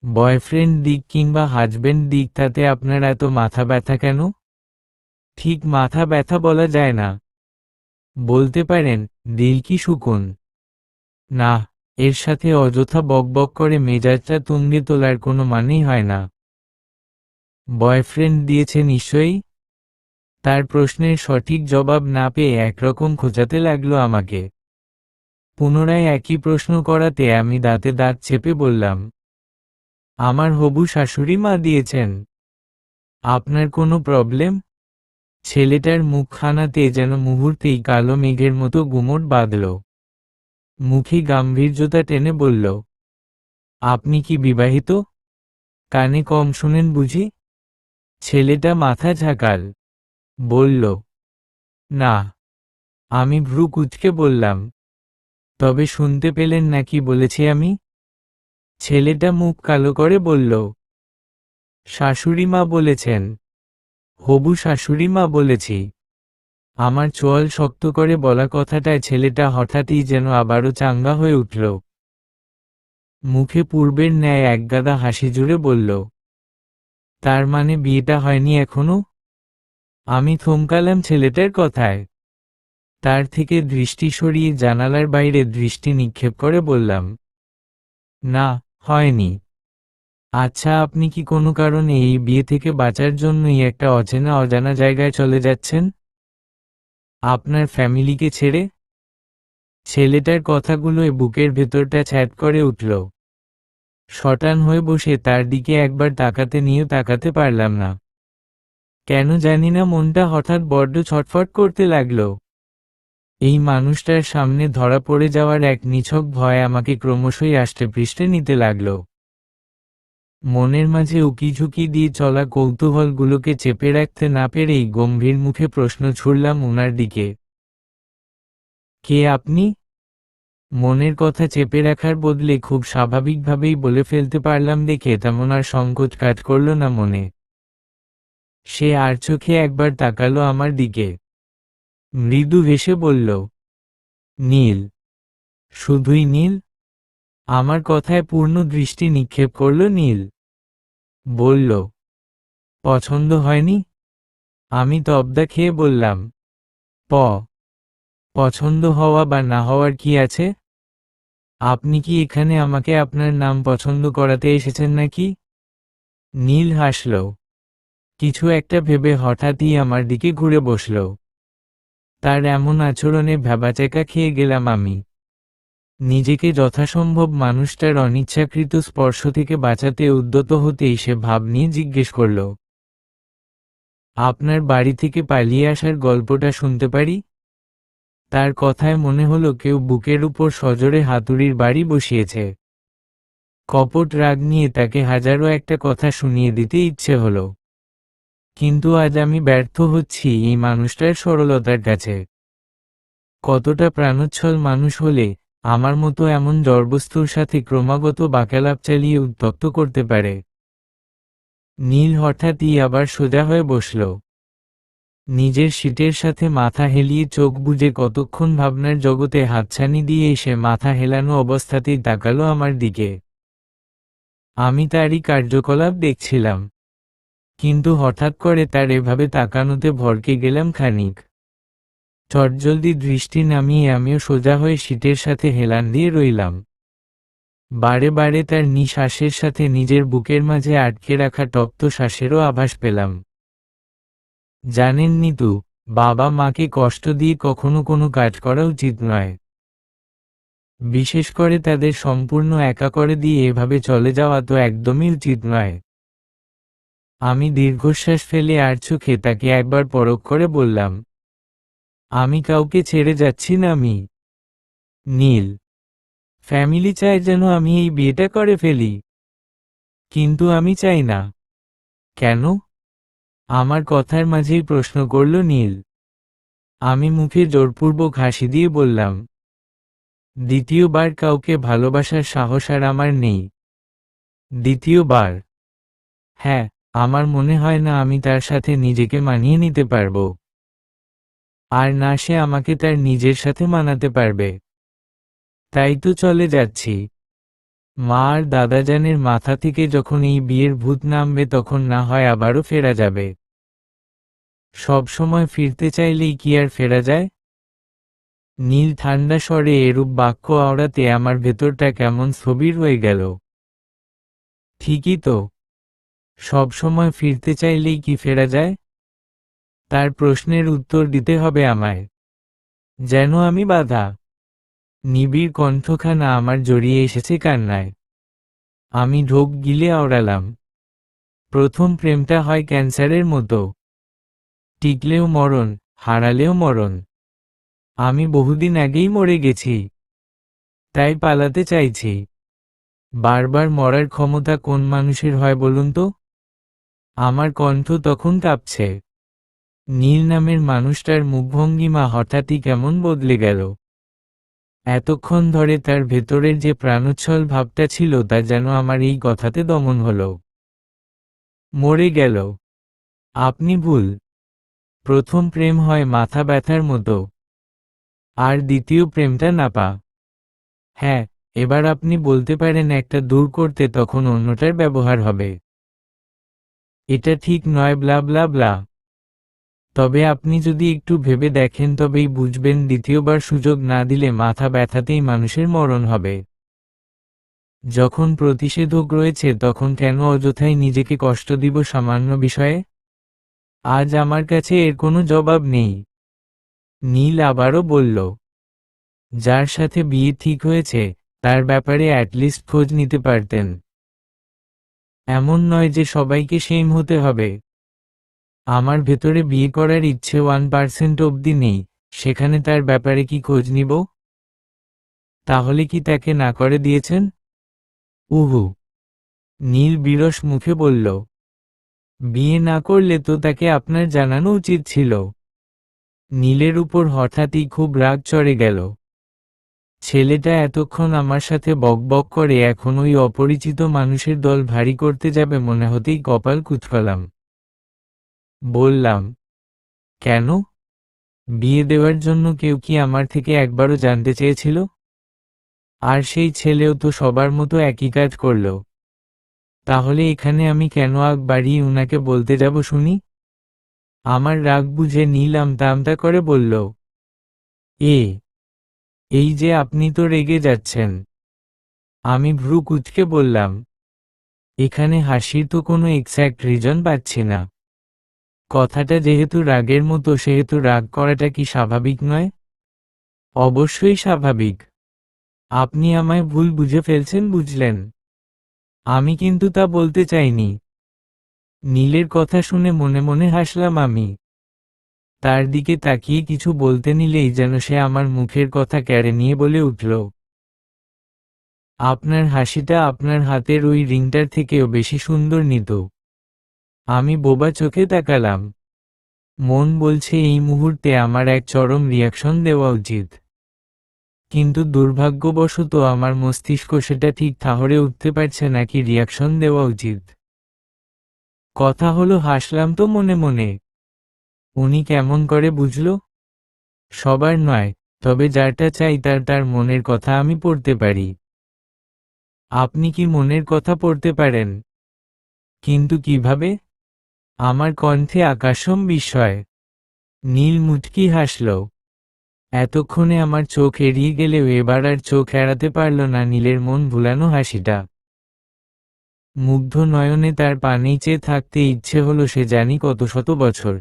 S1: বয়ফ্রেন্ড দিক কিংবা হাজবেন্ড দিক তাতে আপনার এত মাথা ব্যথা কেন? ঠিক মাথা ব্যথা বলা যায় না, বলতে পারেন দিল কি শুকুন। না, এর সাথে অযথা বকবক করে মেজাজটা তুঙ্গে তোলার কোনো মানেই হয় না। বয়ফ্রেন্ড দিয়েছে নিশ্চয়ই? তার প্রশ্নের সঠিক জবাব না পেয়ে একরকম খোঁচাতে লাগলো আমাকে। পুনরায় একই প্রশ্ন করাতে আমি দাঁতে দাঁত চেপে বললাম, আমার হবু শাশুড়ি মা দিয়েছেন। আপনার কোনো প্রবলেম? ছেলেটার মুখখানাতে যেন মুহূর্তেই কালো মেঘের মতো গুমট বাঁধল। মুখে গাম্ভীর্যতা টেনে বলল, আপনি কি বিবাহিত? কানে কম শুনেন বুঝি? ছেলেটা মাথা ঝাঁকাল, বলল, না। আমি ভ্রু কুঁচকে বললাম, তবে শুনতে পেলেন নাকি বলেছি আমি? ছেলেটা মুখ কালো করে বলল, শাশুড়ি মা বলেছেন। হবু শাশুড়ি মা বলেছি। আমার চোয়াল শক্ত করে বলা কথাটায় ছেলেটা হঠাৎই যেন আবারও চাঙ্গা হয়ে উঠল। মুখে পূর্বের ন্যায় একগাদা হাসি জুড়ে বলল, তার মানে বিয়েটা হয়নি এখনো? আমি থমকালাম ছেলেটার কথায়। তার থেকে দৃষ্টি সরিয়ে জানালার বাইরে দৃষ্টি নিক্ষেপ করে বললাম, না, হয়নি। আচ্ছা, আপনি কি কোনো কারণে এই বিয়ে থেকে বাঁচার জন্যই একটা অচেনা অজানা জায়গায় চলে যাচ্ছেন? আপনার ফ্যামিলিকে ছেড়ে? ছেলেটার কথাগুলোয় বুকের ভেতরটা ছ্যাঁত করে উঠল। শটান হয়ে বসে তার দিকে একবার তাকাতে নিয়েও তাকাতে পারলাম না। কেন জানি না মনটা হঠাৎ বড্ড ছটফট করতে লাগল। এই মানুষটার সামনে ধরা পড়ে যাওয়ার এক নিছক ভয় আমাকে ক্রমশই আষ্টেপৃষ্ঠে নিতে লাগল। মনের মাঝে উকিঝুঁকি দিয়ে চলা কৌতূহলগুলোকে চেপে রাখতে না পেরেই গম্ভীর মুখে প্রশ্ন ছুড়লাম উনার দিকে, কে আপনি? মনের কথা চেপে রাখার বদলে খুব স্বাভাবিকভাবেই বলে ফেলতে পারলাম দেখে তেমন আর সংকোচ কাজ করল না মনে। সে আর চোখে একবার তাকালো আমার দিকে, মৃদু হেসে বলল, নীল। শুধুই নীল? আমার কথায় পূর্ণ দৃষ্টি নিক্ষেপ করল নীল। বলল, পছন্দ হয়নি? আমি তবদা খেয়ে বললাম, পছন্দ হওয়া বা না হওয়ার কি আছে? আপনি কি এখানে আমাকে আপনার নাম পছন্দ করাতে এসেছেন নাকি? নীল হাসল। কিছু একটা ভেবে হঠাৎই আমার দিকে ঘুরে বসল। তার এমন আচরণে ভ্যাবাচ্যাকা খেয়ে গেলাম আমি। নিজেকে যথাসম্ভব মানুষটার অনিচ্ছাকৃত স্পর্শ থেকে বাঁচাতে উদ্যত হতেই সে ভাব নিয়ে জিজ্ঞেস করল, আপনার বাড়ি থেকে পালিয়ে আসার গল্পটা শুনতে পারি? তার কথায় মনে হলো কেউ বুকের উপর সজোরে হাতুড়ির বাড়ি বসিয়েছে। কপট রাগ নিয়ে তাকে হাজারো একটা কথা শুনিয়ে দিতে ইচ্ছে হলো। কিন্তু আজ আমি ব্যর্থ হচ্ছি এই মানুষটার সরলতার কাছে। কতটা প্রাণোচ্ছল মানুষ হলে আমার মতো এমন জড়বস্তুর সাথে ক্রমাগত বাক্যালাপ চালিয়ে উত্তপ্ত করতে পারে। নীল হঠাৎই আবার সোজা হয়ে বসল। নিজের সিটের সাথে মাথা হেলিয়ে চোখ বুজে কতক্ষণ ভাবনার জগতে হাতছানি দিয়ে এসে মাথা হেলানো অবস্থাতেই তাকালো আমার দিকে। আমি তারই কার্যকলাপ দেখছিলাম, কিন্তু হঠাৎ করে তার এভাবে তাকানোতে ভড়কে গেলাম খানিক। চটজলদি দৃষ্টি নামিয়ে আমিও সোজা হয়ে সিটের সাথে হেলান দিয়ে রইলাম। বারে বারে তার নিঃশ্বাসের সাথে নিজের বুকের মাঝে আটকে রাখা তপ্ত শ্বাসেরও আভাস পেলাম। জানেন নিতু, বাবা মাকে কষ্ট দিয়ে কখনো কোনো কাজ করা উচিত নয়। বিশেষ করে তাদের সম্পূর্ণ একা করে দিয়ে এভাবে চলে যাওয়া তো একদমই উচিত নয়। আমি দীর্ঘশ্বাস ফেলে আর চোখে তাকে একবার পরখ করে বললাম, আমি কাউকে ছেড়ে যাচ্ছি না নীল। ফ্যামিলি চায় যেন আমি এই বিয়েটা করে ফেলি, কিন্তু আমি চাই না। কেন? আমার কথার মাঝেই প্রশ্ন করল নীল। আমি মুখে জোরপূর্বক হাসি দিয়ে বললাম, দ্বিতীয়বার কাউকে ভালোবাসার সাহস আর আমার নেই। দ্বিতীয়বার? হ্যাঁ, আমার মনে হয় না আমি তার সাথে নিজেকে মানিয়ে নিতে পারব। আর না সে আমাকে তার নিজের সাথে মানাতে পারবে। তাই তো চলে যাচ্ছি। মা আর দাদাজানের মাথা থেকে যখন এই বিয়ের ভূত নামবে তখন না হয় আবারও ফেরা যাবে। সব সময় ফিরতে চাইলেই কি আর ফেরা যায়? নীল ঠান্ডা স্বরে এরূপ বাক্য আওড়াতে আমার ভেতরটা কেমন স্থবির হয়ে গেল। ঠিকই তো, সব সময় ফিরতে চাইলেই কি ফেরা যায়? তার প্রশ্নের উত্তর দিতে হবে আমায়, যেন আমি বাধা। নিবিড় কণ্ঠখানা আমার জড়িয়ে এসেছে কান্নায়। আমি ঢোক গিলে আওড়ালাম, প্রথম প্রেমটা হয় ক্যান্সারের মতো, টিকলেও মরণ, হারালেও মরণ। আমি বহুদিন আগেই মরে গেছি, তাই পালাতে চাইছি। বারবার মরার ক্ষমতা কোন মানুষের হয় বলুন তো? আমার কণ্ঠ তখন কাঁপছে। নীল নামের মানুষটার মুখভঙ্গিমা হঠাৎই কেমন বদলে গেল। এতক্ষণ ধরে তার ভেতরের যে প্রাণোচ্ছল ভাবটা ছিল তা যেন আমার এই কথাতে দমন হলো। মরে গেল? আপনি ভুল। প্রথম প্রেম হয় মাথা ব্যথার মতো, আর দ্বিতীয় প্রেমটা নাপা। হ্যাঁ, এবার আপনি বলতে পারেন একটা দূর করতে তখন অন্যটার ব্যবহার হবে। এটা ঠিক নয় ব্লা ব্লা ব্লা। তবে আপনি যদি একটু ভেবে দেখেন তবেই বুঝবেন দ্বিতীয়বার সুযোগ না দিলে মাথা ব্যথাতেই মানুষের মরণ হবে। যখন প্রতিষেধক রয়েছে তখন কেন অযথাই নিজেকে কষ্ট দিব সামান্য বিষয়ে? আজ আমার কাছে এর কোনো জবাব নেই। নীল আবারও বলল, যার সাথে বিয়ে ঠিক হয়েছে তার ব্যাপারে অ্যাটলিস্ট খোঁজ নিতে পারতেন। এমন নয় যে সবাইকে সেম হতে হবে। আমার ভেতরে বিয়ে করার ইচ্ছে 1% অবধি নেই, সেখানে তার ব্যাপারে কি খোঁজ নিব? তাহলে কি তাকে না করে দিয়েছেন? উহু। নীল বিরস মুখে বলল, বিয়ে না করলে তো তাকে আপনার জানানো উচিত ছিল। নীলের উপর হঠাৎই খুব রাগ চড়ে গেল। ছেলেটা এতক্ষণ আমার সাথে বকবক করে এখন ওই অপরিচিত মানুষের দল ভারী করতে যাবে মনে হতেই কপাল কুঁচকালাম। বললাম, কেন? বিয়ে দেওয়ার জন্য কেউ কি আমার থেকে একবারও জানতে চেয়েছিল? আর সেই ছেলেও তো সবার মতো একই কাজ করল। তাহলে এখানে আমি কেন আগ বাড়িয়ে উনাকে বলতে যাব শুনি? আমার রাগ বুঝে নীল আমতা আমতা করে বলল, এই যে আপনি তো রেগে যাচ্ছেন। আমি ভ্রু কুঁচকে বললাম, এখানে হাসির তো কোনো এক্স্যাক্ট রিজন পাচ্ছি না। কথাটা যেহেতু রাগের মতো সেহেতু রাগ করাটা কি স্বাভাবিক নয়? অবশ্যই স্বাভাবিক। আপনি আমায় ভুল বুঝে ফেলছেন বুঝলেন। আমি কিন্তু তা বলতে চাইনি। নীলের কথা শুনে মনে মনে হাসলাম আমি। তার দিকে তাকিয়ে কিছু বলতে নিলেই যেন সে আমার মুখের কথা কেড়ে নিয়ে বলে উঠল, আপনার হাসিটা আপনার হাতের ওই রিংটার থেকেও বেশি সুন্দর নিতু। আমি বোবা চোখে তাকালাম। মন বলছে এই মুহূর্তে আমার এক চরম রিয়াকশন দেওয়া উচিত, কিন্তু দুর্ভাগ্যবশত আমার মস্তিষ্ক সেটা ঠিক ঠাহরে উঠতে পারছে না কি রিয়াকশন দেওয়া উচিত। কথা হলো হাসলাম তো মনে মনে। উনি কেমন করে বুঝল? সবার নয়, তবে যারটা চাই তার তার মনের কথা আমি পড়তে পারি। আপনি কি মনের কথা পড়তে পারেন? কিন্তু কিভাবে? আমার কণ্ঠে আকাশম বিস্ময়। নীল মুচকি হাসল। এতক্ষণে আমার চোখ এড়িয়ে গেলেও এবার আর চোখ এড়াতে পারল না নীলের মন ভুলানো হাসিটা। মুগ্ধ নয়নে তার পানেই চেয়ে থাকতে ইচ্ছে হলো সে জানি কত শত বছর।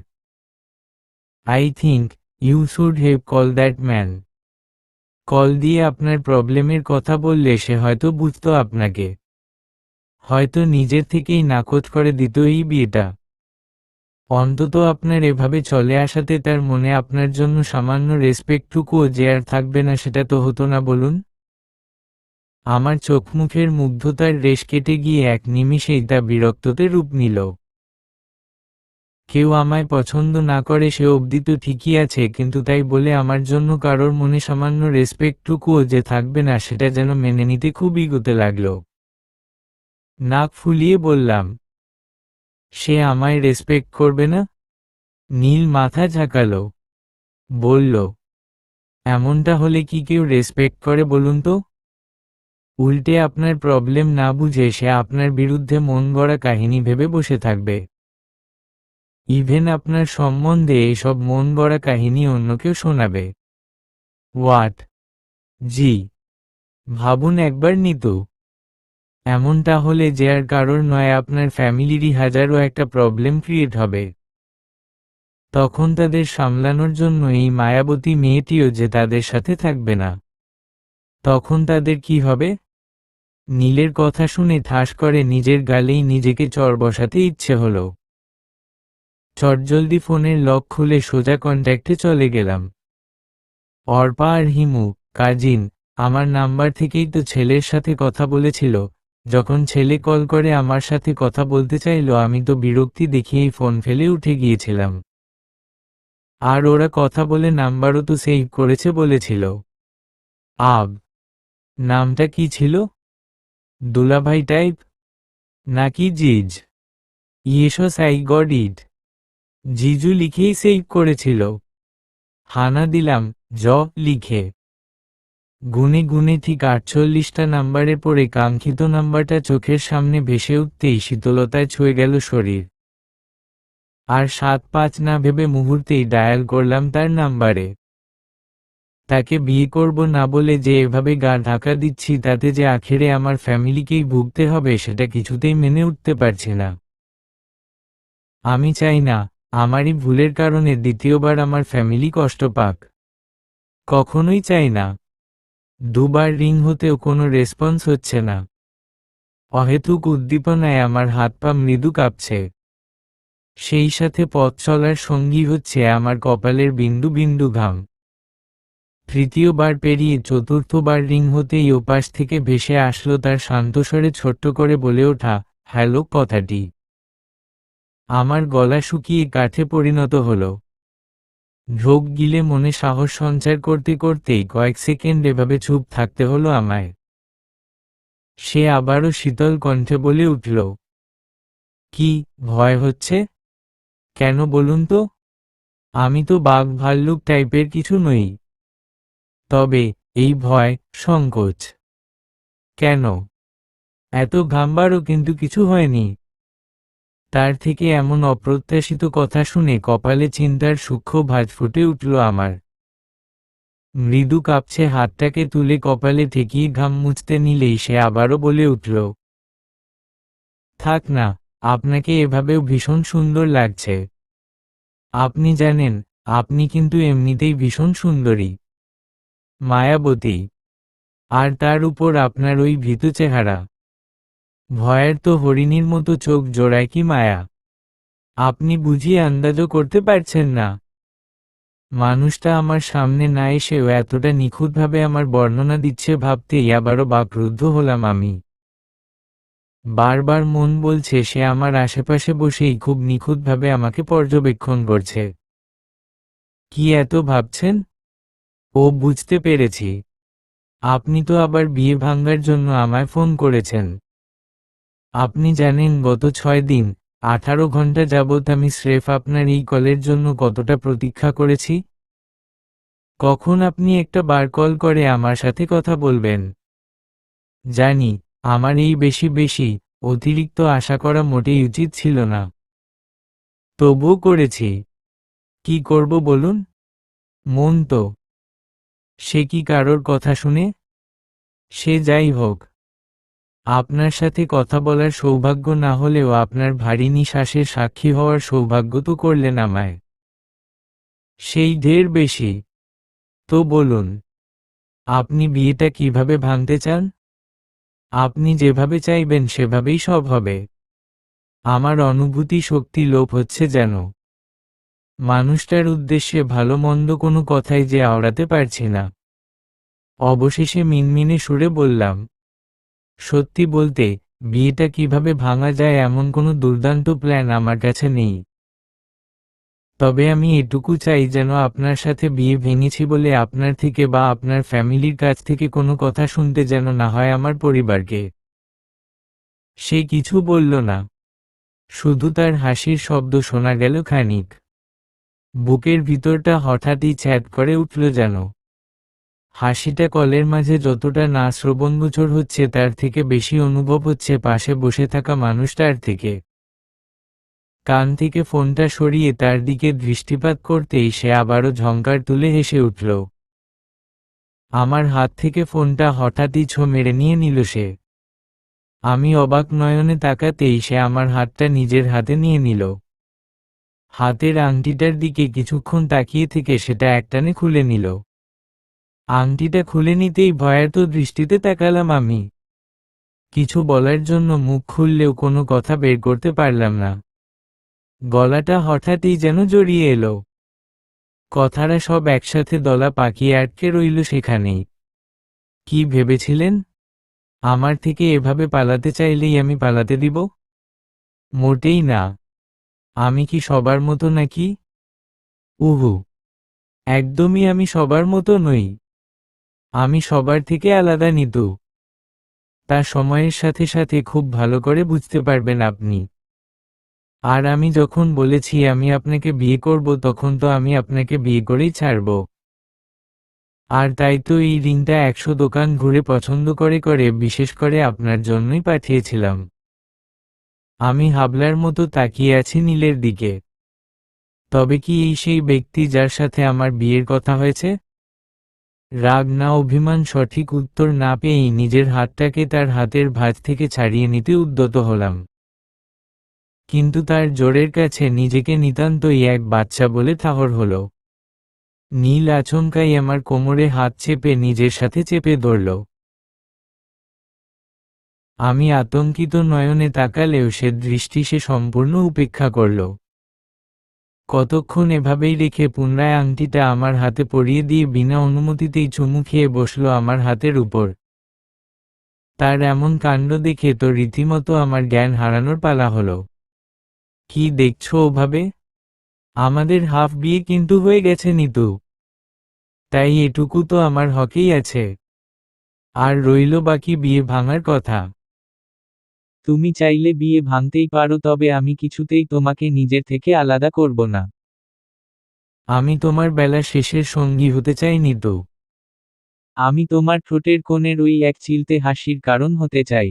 S1: I think you should have call that man. Call দিয়ে আপনার প্রবলেমের কথা বললে সে হয়তো বুঝতো আপনাকে। হয়তো নিজের থেকেই নাকচ করে দিত এই বিয়েটা। অন্তত আপনার এভাবে চলে আসাতে তার মনে আপনার জন্য সামান্য রেসপেক্টটুকুও যে আর থাকবে না সেটা তো হতো না বলুন। আমার চোখ মুখের মুগ্ধতার রেশ কেটে গিয়ে এক নিমিষেই তা বিরক্ততে রূপ নিল। কেউ আমায় পছন্দ না করে সে অবধি তো ঠিকই আছে, কিন্তু তাই বলে আমার জন্য কারোর মনে সামান্য রেসপেক্টটুকুও যে থাকবে না সেটা যেন মেনে নিতে খুব ইগোতে লাগল। নাক ফুলিয়ে বললাম, সে আমায় রেসপেক্ট করবে না? নীল মাথা ঝাঁকালো। বলল, এমনটা হলে কি কেউ রেসপেক্ট করে বলুন তো? উল্টে আপনার প্রবলেম না বুঝে সে আপনার বিরুদ্ধে মন গড়া কাহিনী ভেবে বসে থাকবে। ইভেন আপনার সম্বন্ধে এসব মন গড়া কাহিনী অন্য কেউ শোনাবে। হোয়াট? জি। ভাবুন একবার নিতু। এমনটা হলে যে আর কারোর নয় আপনার ফ্যামিলিরই হাজারো একটা প্রবলেম ক্রিয়েট হবে। তখন তাদের সামলানোর জন্য এই মায়াবতী মেয়েটিও যে তাদের সাথে থাকবে না। তখন তাদের কি হবে? নীলের কথা শুনে ঠাস করে নিজের গালেই নিজেকে চড় বসাতে ইচ্ছে হলো। চটজলদি ফোনের লক খুলে সোজা কন্ট্যাক্টে চলে গেলাম। অর্পা আর হিমু, কাজিন, আমার নাম্বার থেকেই তো ছেলের সাথে কথা বলেছিল। যখন ছেলে কল করে আমার সাথে কথা বলতে চাইল আমি তো বিরক্তি দেখিয়েই ফোন ফেলে উঠে গিয়েছিলাম। আর ওরা কথা বলে নাম্বারও তো সেভ করেছে বলেছিল। আব, নামটা কি ছিল? দুলাভাই টাইপ? নাকি জিজ? Yes I got it. জিজু লিখেই সেভ করেছিল। হানা দিলাম, জ লিখে। গুনে গুনে ঠিক 48টা নাম্বারে পড়ে কাঙ্ক্ষিত নাম্বারটা চোখের সামনে ভেসে উঠতেই শীতলতায় ছুঁয়ে গেল শরীর। আর 7-5 না ভেবে মুহূর্তেই ডায়াল করলাম তার নাম্বারে। তাকে বিয়ে করব না বলে যে এভাবে গা ঢাকা দিচ্ছি তাতে যে আখেরে আমার ফ্যামিলিকেই ভুগতে হবে সেটা কিছুতেই মেনে উঠতে পারছি না। আমি চাই না আমারই ভুলের কারণে দ্বিতীয়বার আমার ফ্যামিলি কষ্ট পাক। কখনোই চাই না। দুবার রিং হতেও কোনো রেসপন্স হচ্ছে না। অহেতুক উদ্দীপনায় আমার হাত পা মৃদু কাঁপছে। সেই সাথে পথ চলার সঙ্গী হচ্ছে আমার কপালের বিন্দু বিন্দু ঘাম। তৃতীয়বার পেরিয়ে চতুর্থবার রিং হতেই ওপাশ থেকে ভেসে আসলো তার শান্তস্বরে ছোট্ট করে বলে ওঠা, হ্যালো কথাটি। আমার গলা শুকিয়ে কাঠে পরিণত হলো। ঢোক গিলে মনে সাহস সঞ্চার করতে করতেই কয়েক সেকেন্ড এভাবে চুপ থাকতে হলো আমায়। সে আবারও শীতল কণ্ঠে বলে উঠল, কি ভয় হচ্ছে? কেন বলুন তো? আমি তো বাঘ ভাল্লুক টাইপের কিছু নই। তবে এই ভয়, সংকোচ। কেন? এত ঘামবারও কিন্তু কিছু হয়নি। তার থেকে এমন অপ্রত্যাশিত কথা শুনে কপালে চিন্তার সূক্ষ্ম ভাঁজ ফুটে উঠল আমার। মৃদু কাঁপছে হাতটাকে তুলে কপালে ঠেকিয়ে ঘাম মুছতে নিলেই সে আবারও বলে উঠল, থাক না, আপনাকে এভাবেও ভীষণ সুন্দর লাগছে। আপনি জানেন, আপনি কিন্তু এমনিতেই ভীষণ সুন্দরী, মায়াবতী। আর তার উপর আপনার ওই ভীতু চেহারা। ভয়ের তো হরিণীর মতো চোখ জোড়ায় কি মায়া। আপনি বুঝি আন্দাজও করতে পারছেন না? মানুষটা আমার সামনে না এসেও এতটা নিখুঁতভাবে আমার বর্ণনা দিচ্ছে ভাবতেই আবারও বাকরুদ্ধ হলাম আমি। বারবার মন বলছে সে আমার আশেপাশে বসেই খুব নিখুঁতভাবে আমাকে পর্যবেক্ষণ করছে। কি এত ভাবছেন? ও, বুঝতে পেরেছি। আপনি তো আবার বিয়ে ভাঙার জন্য আমায় ফোন করেছেন। আপনি জানেন গত 6 দিন 18 ঘন্টা যাবৎ আমি স্রেফ আপনার এই কলের জন্য কতটা প্রতীক্ষা করেছি। কখন আপনি একটা বার কল করে আমার সাথে কথা বলবেন? জানি, আমার এই বেশি অতিরিক্ত আশা করা মোটেই উচিত ছিল না। তবুও করেছি। কি করব বলুন? মন তো। সে কি কারোর কথা শুনে? সে যাই হোক, আপনার সাথে কথা বলার সৌভাগ্য না হলেও আপনার ভারী নিঃশ্বাসের সাক্ষী হওয়ার সৌভাগ্য তো করলেন আমায়। সেই ঢের বেশি। তো বলুন, আপনি বিয়েটা কিভাবে ভাঙতে চান? আপনি যেভাবে চাইবেন সেভাবেই সব হবে। আমার অনুভূতি শক্তি লোপ হচ্ছে যেন। মানুষটার উদ্দেশ্যে ভালো মন্দ কোনো কথাই যে আওড়াতে পারছি না। অবশেষে মিনমিনে সুরে বললাম, সত্যি বলতে, বিয়েটা কিভাবে ভাঙা যায় এমন কোনো দুর্দান্ত প্ল্যান আমার কাছে নেই। তবে আমি এটুকু চাই যেন আপনার সাথে বিয়ে ভেঙেছি বলে আপনার থেকে বা আপনার ফ্যামিলির কাছ থেকে কোনো কথা শুনতে যেন না হয় আমার পরিবারকে। সে কিছু বলল না, শুধু তার হাসির শব্দ শোনা গেল খানিক। বুকের ভিতরটা হঠাৎই ছ্যাদ করে উঠল যেন। হাসিটা কলের মাঝে যতটা না শ্রবণগোচর হচ্ছে তার থেকে বেশি অনুভব হচ্ছে পাশে বসে থাকা মানুষটার থেকে। কান থেকে ফোনটা সরিয়ে তার দিকে দৃষ্টিপাত করতেই সে আবারও ঝঙ্কার তুলে হেসে উঠল। আমার হাত থেকে ফোনটা হঠাৎই ছো মেরে নিয়ে নিল সে। আমি অবাক নয়নে তাকাতেই সে আমার হাতটা নিজের হাতে নিয়ে নিল। হাতের আংটিটার দিকে কিছুক্ষণ তাকিয়ে থেকে সেটা একটানে খুলে নিল। আংটিটা খুলে নিতেই ভয়ার্ত দৃষ্টিতে তাকালাম আমি। কিছু বলার জন্য মুখ খুললেও কোনো কথা বের করতে পারলাম না। গলাটা হঠাৎই যেন জড়িয়ে এলো। কথাটা সব একসাথে দলা পাকিয়ে আটকে রইল সেখানেই। কি ভেবেছিলেন? আমার থেকে এভাবে পালাতে চাইলেই আমি পালাতে দিব? মোটেই না। আমি কি সবার মতো নাকি? উহু, একদমই আমি সবার মতো নই। আমি সবার থেকে আলাদা নিতু। তা সময়ের সাথে সাথে খুব ভালো করে বুঝতে পারবেন আপনি। আর আমি যখন বলেছি আমি আপনাকে বিয়ে করব তখন তো আমি আপনাকে বিয়ে করেই ছাড়ব। আর তাই তো এই রিংটা 100 দোকান ঘুরে পছন্দ করে বিশেষ করে আপনার জন্যই পাঠিয়েছিলাম। আমি হাবলার মতো তাকিয়ে আছি নীলের দিকে। তবে কি এই সেই ব্যক্তি যার সাথে আমার বিয়ের কথা হয়েছে? রাগ না অভিমান সঠিক উত্তর না পেয়েই নিজের হাতটাকে তার হাতের ভাঁজ থেকে ছাড়িয়ে নিতে উদ্যত হলাম। কিন্তু তার জোরের কাছে নিজেকে নিতান্তই এক বাচ্চা বলে ঠাহর হলো। নীল আচমকাই আমার কোমরে হাত চেপে নিজের সাথে চেপে ধরল। আমি আতঙ্কিত নয়নে তাকালেও সে দৃষ্টি সে সম্পূর্ণ উপেক্ষা করল। কতক্ষণ এভাবেই রেখে পুনরায় আংটিটা আমার হাতে পরিয়ে দিয়ে বিনা অনুমতিতেই চুমু খেয়ে বসল আমার হাতের উপর। তার এমন কাণ্ড দেখে তো রীতিমতো আমার জ্ঞান হারানোর পালা হলো। কি দেখছো ওভাবে? আমাদের হাফ বিয়ে কিন্তু হয়ে গেছে নিতু। তাই এটুকু তো আমার হকেই আছে। আর রইল বাকি বিয়ে ভাঙার কথা। তুমি চাইলে বিয়ে ভাঙতেই পারো, তবে আমি কিছুতেই তোমাকে নিজের থেকে আলাদা করব না। আমি তোমার বেলা শেষের সঙ্গী হতে চাই নিতু। আমি তোমার ঠোঁটের কোণের ওই এক চিলতে হাসির কারণ হতে চাই।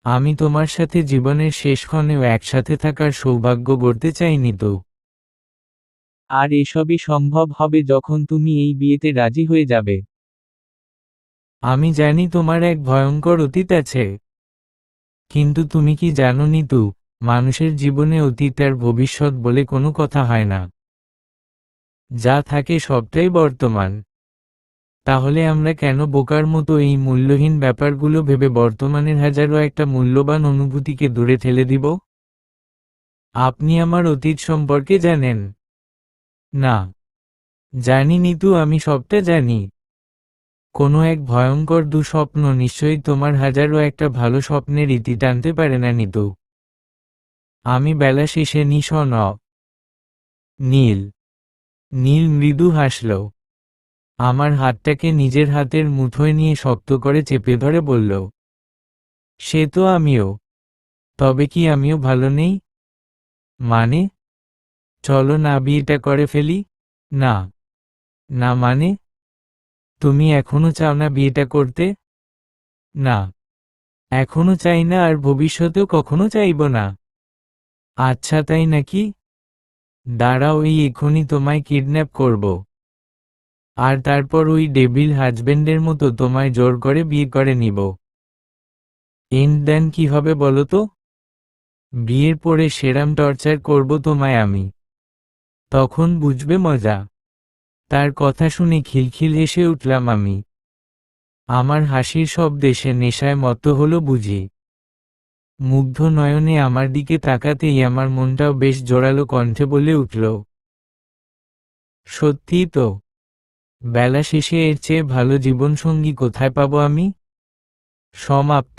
S1: আমি তোমার সাথে জীবনের শেষক্ষণেও একসাথে থাকার সৌভাগ্য গড়তে চাই নিতু। আর এসবই সম্ভব হবে যখন তুমি এই বিয়েতে রাজি হয়ে যাবে। আমি জানি তোমার এক ভয়ঙ্কর অতীত আছে। কিন্তু তুমি কি জানো নিতু, মানুষের জীবনে অতীত আর ভবিষ্যৎ বলে কোনো কথা হয় না। যা থাকে সবটাই বর্তমান। তাহলে আমরা কেন বোকার মতো এই মূল্যহীন ব্যাপারগুলো ভেবে বর্তমানের হাজারো একটা মূল্যবান অনুভূতিকে দূরে ঠেলে দিব? আপনি আমার অতীত সম্পর্কে জানেন? না, জানি নিতু, আমি সবটা জানি। কোনো এক ভয়ঙ্কর দুঃস্বপ্ন নিশ্চয়ই তোমার হাজারো একটা ভালো স্বপ্নের ইতি টানতে পারে না নিতু। আমি বেলা শেষে নিঃসন। নীল। নীল মৃদু হাসল। আমার হাতটাকে নিজের হাতের মুঠোয় নিয়ে শক্ত করে চেপে ধরে বলল, সে তো আমিও। তবে কি আমিও ভালো নেই? মানে? চলো না বিয়েটা করে ফেলি। না। না মানে? তুমি এখনো চাও না বিয়েটা করতে? না, এখনো চাই না, আর ভবিষ্যতেও কখনো চাইব না। আচ্ছা তাই নাকি? দাঁড়াও, এখনই তোমায় কিডন্যাপ করব। আর তারপর ওই ডেভিল হাজবেন্ডের মতো তোমায় জোর করে বিয়ে করে নিব। এন্ড দেন কি হবে বলো তো? বিয়ের পরে সেরাম টর্চার করব তোমায় আমি। তখন বুঝবে মজা। তার কথা শুনে খিলখিল হেসে উঠলাম আমি। আমার হাসির শব্দে সে নেশায় মত্ত হলো বুঝি। মুগ্ধ নয়নে আমার দিকে তাকাতেই আমার মনটাও বেশ জোরালো কণ্ঠে বলে উঠল, সত্যিই তো। বেলা শেষে এর চেয়ে ভালো জীবনসঙ্গী কোথায় পাবো আমি? সমাপ্ত।